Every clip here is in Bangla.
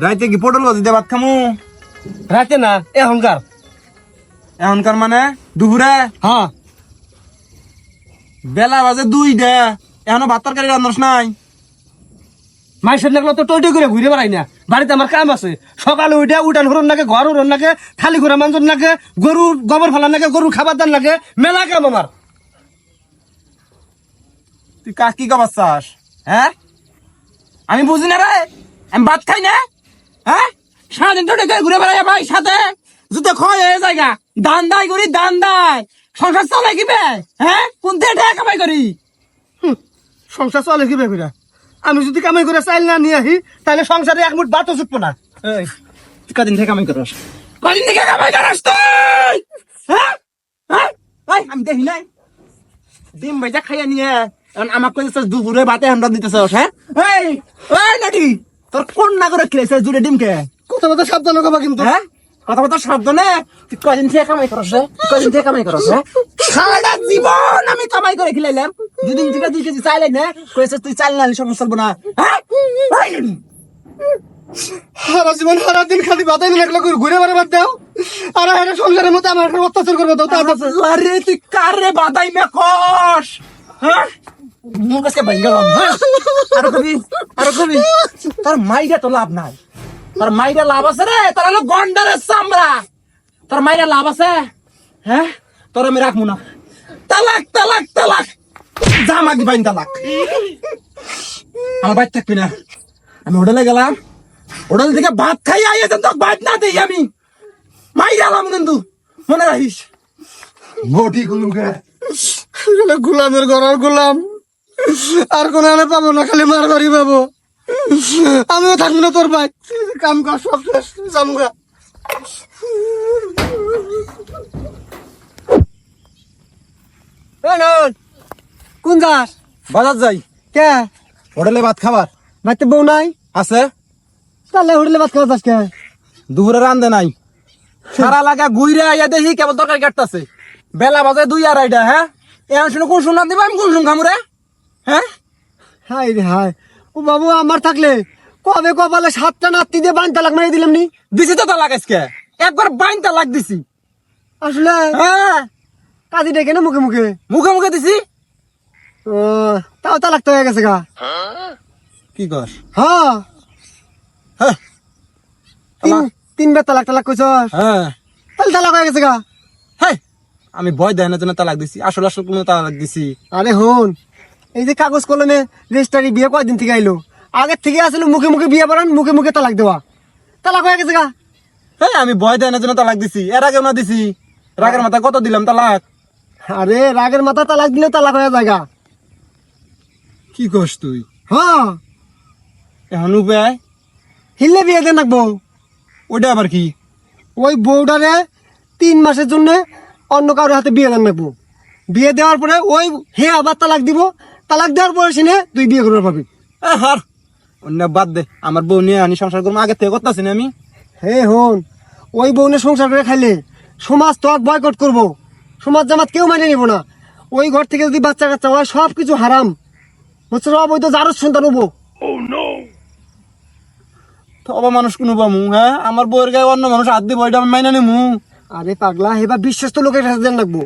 রাইতে কি পটল ভাজি দিয়ে ভাত খামু? রাতে না এখনকার। এখনকার মানে দুপুরে? হ্যাঁ বেলা বাজে 2টা, এখনো ভাত তরকারি রান্নাস নাই? মাইসের লাগলে তো টইটই করে ঘুরে বেড়াই না, বাড়িতে আমার কাম আছে। সকালে উঠান হরন লাগে, ঘর হরন লাগে, থালি ঘোরা মাঞ্জন লাগে, গরু গোবর ফেলান লাগে, গরু খাবার দান লাগে, মেলা কাম আমার। তুই কাজ কি খাবার চাস? হ্যাঁ আমি বুঝি না রে, আমি ভাত খাই না। হ্যাঁ সারাদিন তো ডেকে ঘুরে বেড়াই ভাই সাথে জুতো ক্ষয় হয়ে জায়গা, দান দাই করি দান দাই, সংসার চালাই কি বে? হ্যাঁ কোন থেকে টাকা কামাই করি? সংসার চলে কি বেগুরা? আমি যদি কামাই করে চাইল না নিয়ে আহি, তাহলে সংসারে এক মুঠ ভাতও জুটবো না। এই তুই কদিন থেকে কামাই করস? কদিন থেকে কামাই করস তুই? হ্যাঁ হ্যাঁ আমি দেখি নাই ডিম ভাইজা খাইয়া নিয়ে আমাকে কইতেছিস দুপুরে ভাতে আমরা দিতেছস? হ্যাঁ এই এই নাটি তোর কোন না করে খেয়েছিস জুড়ে ডিমকে? কথা কথা সাবধান হবা কিন্তু। হ্যাঁ কথা কথা শব্দ না। তুই কদিন থেকে কামাই করস? কদিন থেকে কামাই করস? হ্যাঁ সারাটা জীবন আমি কামাই করে খেলাইলাম, দুদিন থেকে 2 কেজি চাইলে না কইছিস তুই চাল না সংসার চলবো না। হ্যাঁ সারা জীবন সারা দিন খালি বাতাই লাগলো ঘুরে বেড়াবার দাও, আর এটা সংসারের মধ্যে আমার একটা অত্যাচার করবে দাও। তার কাছে আরে তুই কারে বাদাই মে কস? হ্যাঁ মুখ আজকে ভাঙ গেলাম। আরো কবি তোর মাইরা তো লাভ নাই, তোর মাইরা লাভ আছে রে, তোর হলো গন্ডারের চামড়া, তোর মাইরা লাভ আছে। হ্যাঁ তোর আমি রাখবো না, তালাক তালাক তালাক, জামাকি বাইন তালাক। আমার বাইর থাকবি না, আমি হোটেলে গেলাম, হোটেল থেকে ভাত খাই আইয়ে তো ভাত না দেই আমি মাইরা লাম, কিন্তু মনে রাখিস মোটি গুলুকে গোলামের ঘরের গোলাম, আর কোন আনে পাবো না, খালি মার বাড়ি পাবো। আমিও থাকবো না তোর ভাই, কাম কর সব শেষ, জামগা। কোন যাস? বাজার যাই। কে? হোটেলে ভাত খাবার বাড়িতে বউ নাই? আছে। তাহলে হোটেলে ভাত খাওয়া যাস কে? দুপুরে রান্ধে নাই, সারা লাগা ঘুরে আইয়া দেখি কেবল তরকারি কাটতেছে, বেলা বাজে 2-2:30। হ্যাঁ এখন শুনে কোন শুন দিবা, আমি কোন শুন খামু রে? হ্যাঁ হাই রে হাই, ও বাবু আমার থাকলে কবে কপালে 7টা নাতি দিয়ে বান তালাক মারিয়ে দিলাম নি। দিছি তো তালাক, আজকে একবার বাইন তালাক দিছি। আসলে হ্যাঁ কাজী ডেকে না মুখে মুখে? মুখে মুখে দিছি। ও তাও তালাক তো হয়ে গেছে গা। কি কর? হ্যাঁ হ্যাঁ তিনবার তালাক টালাক কইছ, হ্যাঁ তাহলে তালাক হয়ে গেছে গা। হ্যাঁ আমি ভয় দেয় না জন্য তালাক দিছি, আসল আসল কোনো তালাক দিছি। আরে হন, এই যে কাগজ কলমে রেজিস্ট্রারি বিয়ে কয়দিন থেকে আইলো, আগের থেকে আসলে মুখে মুখে বিয়ে পড়ান, মুখে মুখে তালাক দেওয়া, তালাক হয়ে গেছে গা। হ্যাঁ আমি ভয় দেয় না জন্য তালাক দিছি, এর আগেও না দিছি। রাগের মাথা কত দিলাম তালাক। আরে রাগের মাথা তালাক দিলে তালাক হয়ে যায় গা। কি কস তুই? হ্যাঁ এখন উপায় হিললে বিয়ে দেন রাখবো। ওইটা আবার কি? ওই বউটারে 3 মাসের জন্য অন্য কারোর হাতে বিয়ে দেন রাখবো। বিয়ে দেওয়ার পরে ওই হে আবার তালাক দিব, তালাক দেওয়ার পরে সিনে তুই বিয়ে করতে পারবি। হার অন্য বাদ দে, আমার বউ নিয়ে আনি সংসার করবো, আগে থেকে করতেছি না আমি। হে হন, ওই বউনে সংসার করে খাইলে সমাজ তো বয়কট করবো, সমাজ জামাত কেউ মানে নিব না। ওই ঘর থেকে যদি বাচ্চা কাচ্চা হয় সব কিছু হারাম, হচ্ছে অবৈধ জারজ সন্তান হবো। অবা মানুষ কোনো বামু? হ্যাঁ আমার বউয়ের গায়ে অন্য মানুষ হাত দিব, এটা আমি মাইনা নিমু? আরে পাগলা, এবার বিশ্বস্ত লোকের কাছে দেন লাগবো,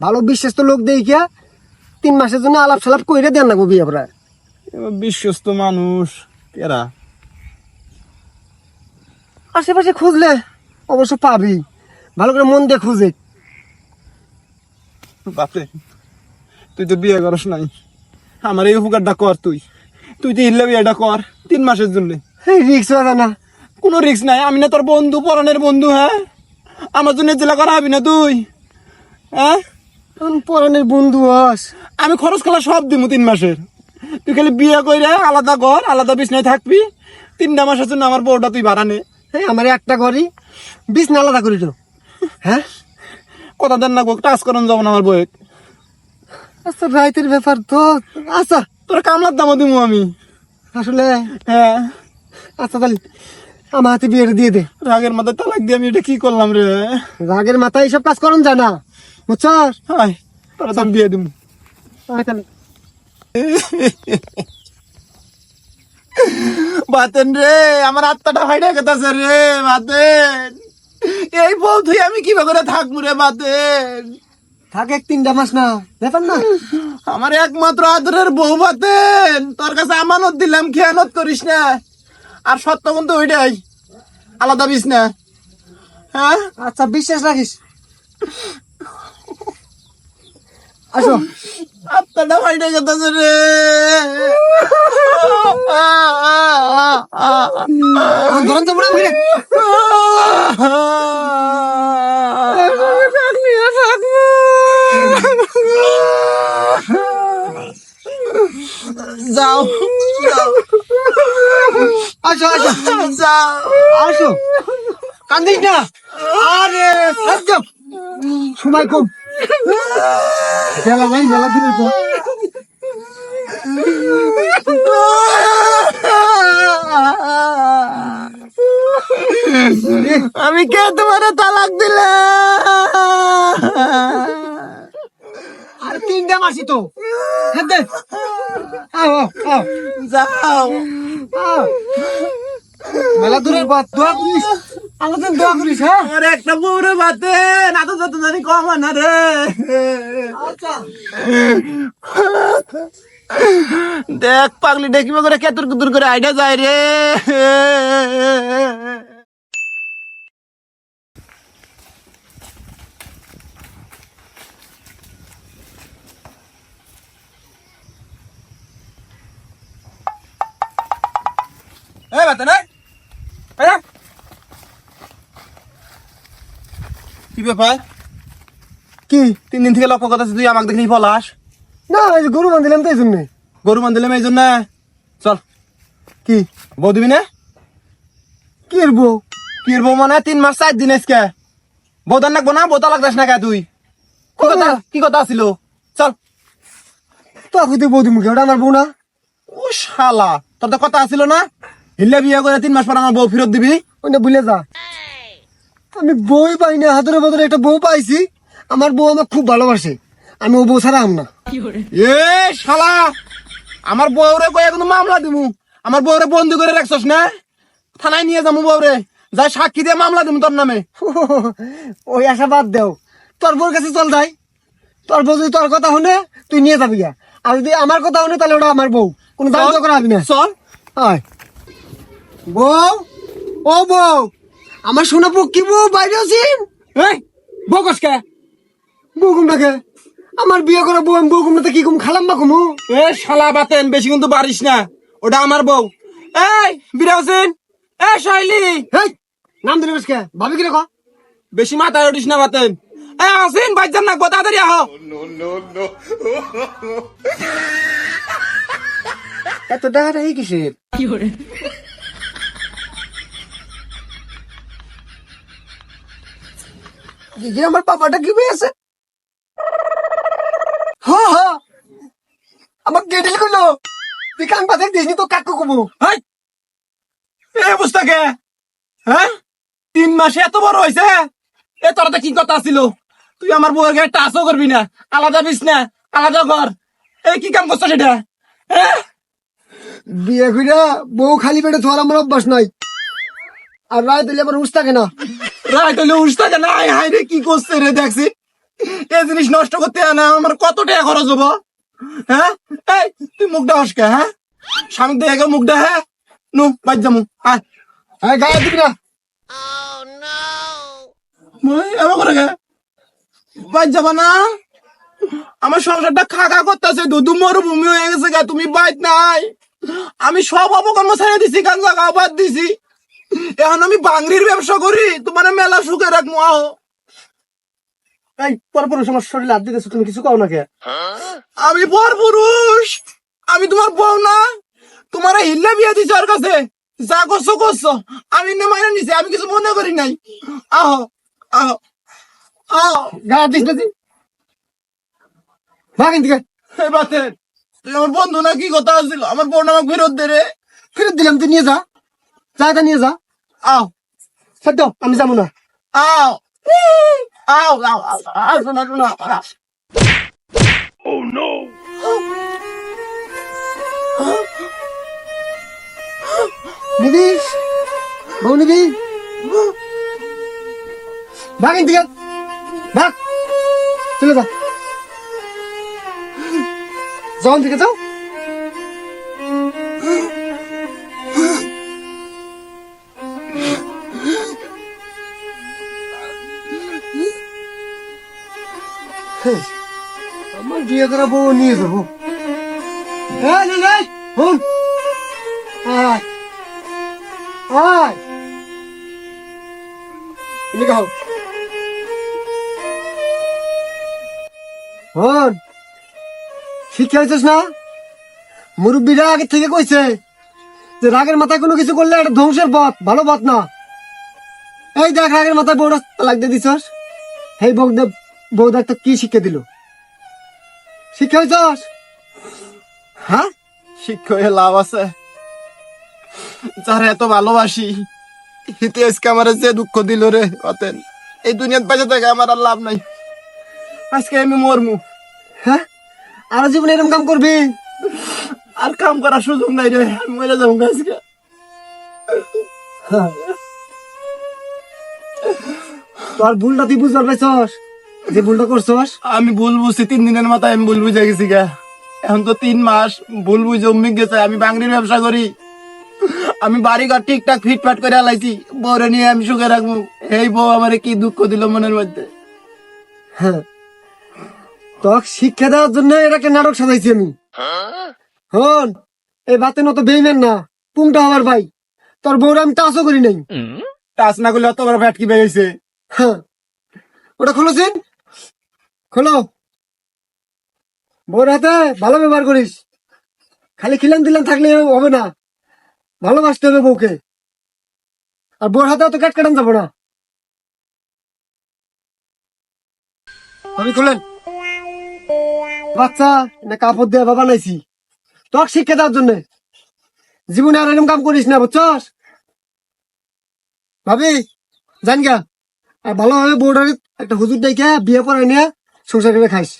ভালো বিশ্বস্ত লোক দেখিয়া 3 মাসের জন্য আলাপ সালাপ কইরে দেন লাগবো বিয়ে প্রায়। বিশ্বস্ত মানুষ কেরা? আশেপাশে খুঁজলে অবশ্য পাবি, ভালো করে মন দিয়ে খুঁজে। বাপরে তুই তো বিয়ে করস নাই, আমার এই উপকারটা কর। তুই তুই তো ইল্লা বিয়েটা কর 3 মাসের জন্য। রিক্স হবে না? কোনো রিস্ক নাই, আমি না তোর বন্ধু, পরাণের বন্ধু। হ্যাঁ আমার জন্য জেলা করা হবি না তুই? হ্যাঁ পরানের বন্ধু হস, আমি খরচ খেলা সব দিমু 3 মাসের, তুই খালি বিয়ে কইরা আলাদা ঘর আলাদা বিছনায় থাকবি। 3টা মাসের জন্য আমার বউটা তুই ভাড়া নে। হ্যাঁ আমার একটা ঘরই বিছনা আলাদা করি তো। হ্যাঁ কথা দেন না গো, টাচ করন যাবো না আমার বউয়ে। আচ্ছা রাইতের ব্যাপার তো। আচ্ছা তোর কামলার দামও দিমু আমি আসলে। হ্যাঁ আচ্ছা তাহলে আমার হাতে বিয়েটা দিয়ে দে। রাগের মাথায় তালাক দিয়ে আমি এটা কি করলাম রে? রাগের মাথায় এইসব কাজ করন যায় না, বুঝছস? হাই তোরা তো বিয়ে দিমু। আয় তাহলে। বাতেন রে, আমার আত্মাটা হাইডে গেছে রে বাতেন। এই বউ তুই আমি কিভাবে করে থাকবো রে বাতেন? থাকে 3টা মাস না, ব্যাপার না। আমার একমাত্র আদরের বউ বাতেন, তোর কাছে আমানত দিলাম, খেয়ানত করিস না। আর সত্য কিন্তু ওইটাই, আলাদা বিস না। হ্যাঁ আচ্ছা, বিশ্বাস রাখিস। আসো। আত্মাটা হাইডে গেছে রে। ধরেন তো বুড়া বুড়ি। যাও আসো আসো যাও। আসো, কান্দিস না। আরে একদম সময় কম, বেলা নাই, বেলা দিনের পর। আমি কে তোমার তালাক দিলাম? আর 3টা মাসই তো। হ্যাঁ দে, আও আও যাও। আও। মেলা দূরের পর দোয়া করিস, আমাদের দোয়া করিস। হ্যাঁ আমার একটা বউরে বাতে না তো যত জানি কম না রে। আচ্ছা। দেখ পাগলি দেখিব করে কেতুর কুতুর করে আইডা যায় রে। এই বাতে না, কি ব্যাপার? কি? 3 দিন থেকে লক্ষ্য করতেছি তুই আমাকে দেখলি পলাশ। না, এই যে গরু বান্ধিলাম তো এই জন্যে। গরু মান দিলাম এই জন্য। চল, কি বউ দিবি না? কি এর বউ? কি বউ মানে 3 মাস 4 দিন আজকে বউ দান রাখবো না? বউ তালাক দাস না কে তুই? কি কথা ছিল? চল। তো আকুতে বৌদি মুখে, ওটা আমার বউ না। ও শালা, তোর তো কথা আছিল না হিল্লা বিয়ে করে 3 মাস পর আমার বউ ফেরত দিবি। ওইটা ভুলে যা। আমি বই পাই না, হাতের বদলে একটা বউ পাইছি। আমার বউ আমার খুব ভালোবাসে, আমি ও বউ ছাড়া আম না। এ শালা, আমার বউরে কয়ে কিন্তু মামলা দিমু। আমার বউরে বন্দি করে রাখছস না? থানায় নিয়ে যাবো বউরে, যাই সাক্ষী দিয়ে মামলা দিমু তোর নামে। ওই আশা বাদ দেও, তোর বউর কাছে চল যাই। তোর বউ যদি তোর কথা শুনে তুই নিয়ে যাবি গা, আর যদি আমার কথা শুনে তাহলে ওটা আমার বউ, কোনো দায়িত্ব করা হবে না। চল। আয় বউ, ও বউ, আমার শোনা পক্ষী বউ বাইরে আছেন। এই বউ কসকে? বউ কুমটাকে আমার বিয়ে করা বউ, আমি বউ কুমটাতে কি কুম খালাম বা কুমু? এ শালা বাতেন, বেশি কিন্তু পারিস না, ওটা আমার বউ। এই বিরাউসিন, এ শাইলি, হেই, নাম দিলে বেশকে ভাবি কি রেখো? বেশি মাথায় উঠিস না বাতেন। এ আসিন বাইজান না, তাড়াতাড়ি আহ। এত টাকাটা এই কিসের? দিদি আমার পাপাটা কি পেয়েছে? হ্যাঁ, আমার গেডিল গুলো তুই কান পাতে দিসনি তো কাকু কুমু। এই এই অবস্থা কে? হ্যাঁ 3 মাসে এত বড় হয়েছে? এ তোর তো কি কথা ছিল? তুই আমার বউয়ের গায়ে টাচও করবি না, আলাদা বিছ না, আলাদা কর। এই কি কাম করছো সেটা? হ্যাঁ বিয়ে কইরা বউ খালি পেটে ধোয়ার আমার অভ্যাস নাই, আর রায় দিলে আমার উস থাকে না। রায় তাহলে উঠতে না। হাই রে, কি করছে রে দেখছি। এই জিনিস নষ্ট করতে না আমার কত টাকা খরচ হবো? হ্যাঁ এই তুই মুখটা হসকে, হ্যাঁ স্বামী দেখে মুখটা, হ্যাঁ নু বাজ যামু। হ্যাঁ হ্যাঁ, গায়ে দিবি না। এবার করে গে বাজ যাবা না? আমার সংসারটা খা করতেছে, দুধু মরুভূমি হয়ে গেছে গা, তুমি বাইত নাই। আমি সব অপকর্ম ছেড়ে দিছি, কান জায়গা বাদ দিছি। এখন আমি বাংরির ব্যবসা করি, তোমার মেলা সুখে রাখবো। আহ এই পরপুরুষ আমার শরীরে হাত দিতেছো, তুমি কিছু কও না কে? আমি পর পুরুষ, আমি তোমার বউ না? তোমার হিল্লা বিয়ে দিছি ওর কাছে, যা করছো করছো, আমি না মাইনে নিছি, আমি কিছু মনে করি নাই। আহ আহ আহ গায়ে দিস না তুই, ভাগ এখান থেকে। এই বাতেন, তুই আমার বন্ধু না? কি কথা আছিল? আমার বউ আমাকে ফেরত দে রে। ফেরত দিলাম, তুই নিয়ে যা, যা এটা নিয়ে যা। আও সত্য আমি যাবো না। আও আও আও আও শোনা শোনা। নিবি বউ নিবি ভাগ এদিকে ভাগ চলে যা যাও দিকে যাও আমার বিয়ে করা বউ নিয়ে যাবো হন আয় আয় এদিকে হও হন শিক্ষা হইছিস না মুরব্বীরা আগে থেকে কইছে যে রাগের মাথায় কোনো কিছু করলে এটা ধ্বংসের পথ ভালো পথ না এই দেখ রাগের মাথায় বউটা তালাক দিয়ে দিছস এই বউ দেখ তো কি শিক্ষা দিল শিক্ষা হইছস হ্যাঁ শিক্ষা হয়ে লাভ আছে, যারা এত ভালোবাসি হিতে আজকে আমার যে দুঃখ দিল রে অতেন, এই দুনিয়ার বেঁচে থেকে আমার আর লাভ নাই। আজকে আমি মরমু, হ্যাঁ আর জীবনে এরকম কাম করবি আর কাম করার সুযোগ নাই রে, আমি মরে যাবো আজকে। তোর ভুলটা তুই বুঝতে পারছস যে ভুলটা করছস আমি ভুল বুঝছি 3 দিনের মাথায়, আমি ভুল বুঝে গেছি গা। এখন তো 3 মাস ভুল বুঝে অম্মিক গেছে। আমি বাঙড়ির ব্যবসা করি, আমি বাড়িঘর ঠিকঠাক ফিটফাট করে আলাইছি, বউরে নিয়ে আমি সুখে রাখবো। এই বউ আমারে কি দুঃখ দিল মনের মধ্যে। হ্যাঁ তোকে শিক্ষা দেওয়ার জন্য এটাকে নাটক সাজাইছি আমি। হন এই বাতে নত বেইমেন না, পুংটা হবার ভাই। তোর বউরা আমি টাচও করি নাই। টাচ না করলে অত বড় ফ্যাট কি বেরিয়েছে। হ্যাঁ ওটা খোলোছেন, খোলো। বউর হাতে ভালো ব্যবহার করিস, খালি খিলাম দিলাম থাকলে হবে না, ভালোবাসতে হবে বউকে। আর বউর হাতে অত কাট কাটান যাবো না। আমি খুলেন বাচ্চা না কাপড় দিয়ে বাবা নাইছি তোর শিক্ষা দেওয়ার জন্য। জীবনে আর এরকম কাম করিস না, বুঝছস ভাবি? জান গা আর ভালোভাবে বউটার একটা হুজুর দেখে বিয়ে পড়াই নিয়ে সংসার করে খাইস।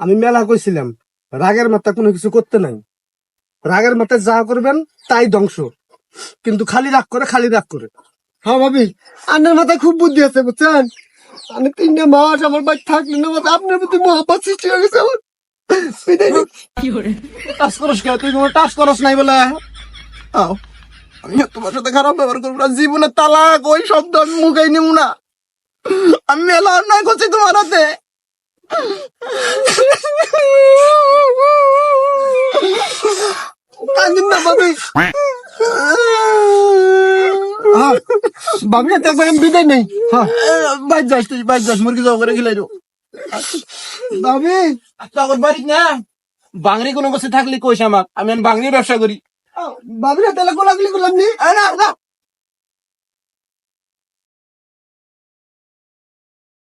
আমি মেলা কইছিলাম রাগের মাথা কোনো কিছু করতে নাই, রাগের মাথায় যা করবেন তাই ধ্বংস, কিন্তু খালি রাগ করে খালি রাগ করে। হ্যাঁ ভাবি, আপনার মাথায় খুব বুদ্ধি আছে বুঝছেন। আমি 3 মাস আমার বাড়ি থাকলে না, আপনার প্রতি মহাপাত সৃষ্টি হয়ে গেছে আমার। টাচ করস কে? তুই কোনো টাচ করস নাই বলে আও আমি তোমার সাথে খারাপ ব্যবহার করবো না। জীবনে তালাক ওই শব্দ আমি মুখেই নিব না। আমি মেলা অন্যায় করছি তোমার হাতে। কান্দিন না ভাবি। হ্যাঁ ভাবি না দেখবেন আমি বিদায় নেই। হ্যাঁ বাইর যাস, তুই বাইর যাস, মুরগি জব করে খিলাই দো। ভাবি তখন বাড়ি না বাঙড়ি কোনো বসে থাকলে কইস আমাক, আমি বাঙড়ির ব্যবসা করি। ভাবি না তাহলে গোলাগুলি করলাম নি। না না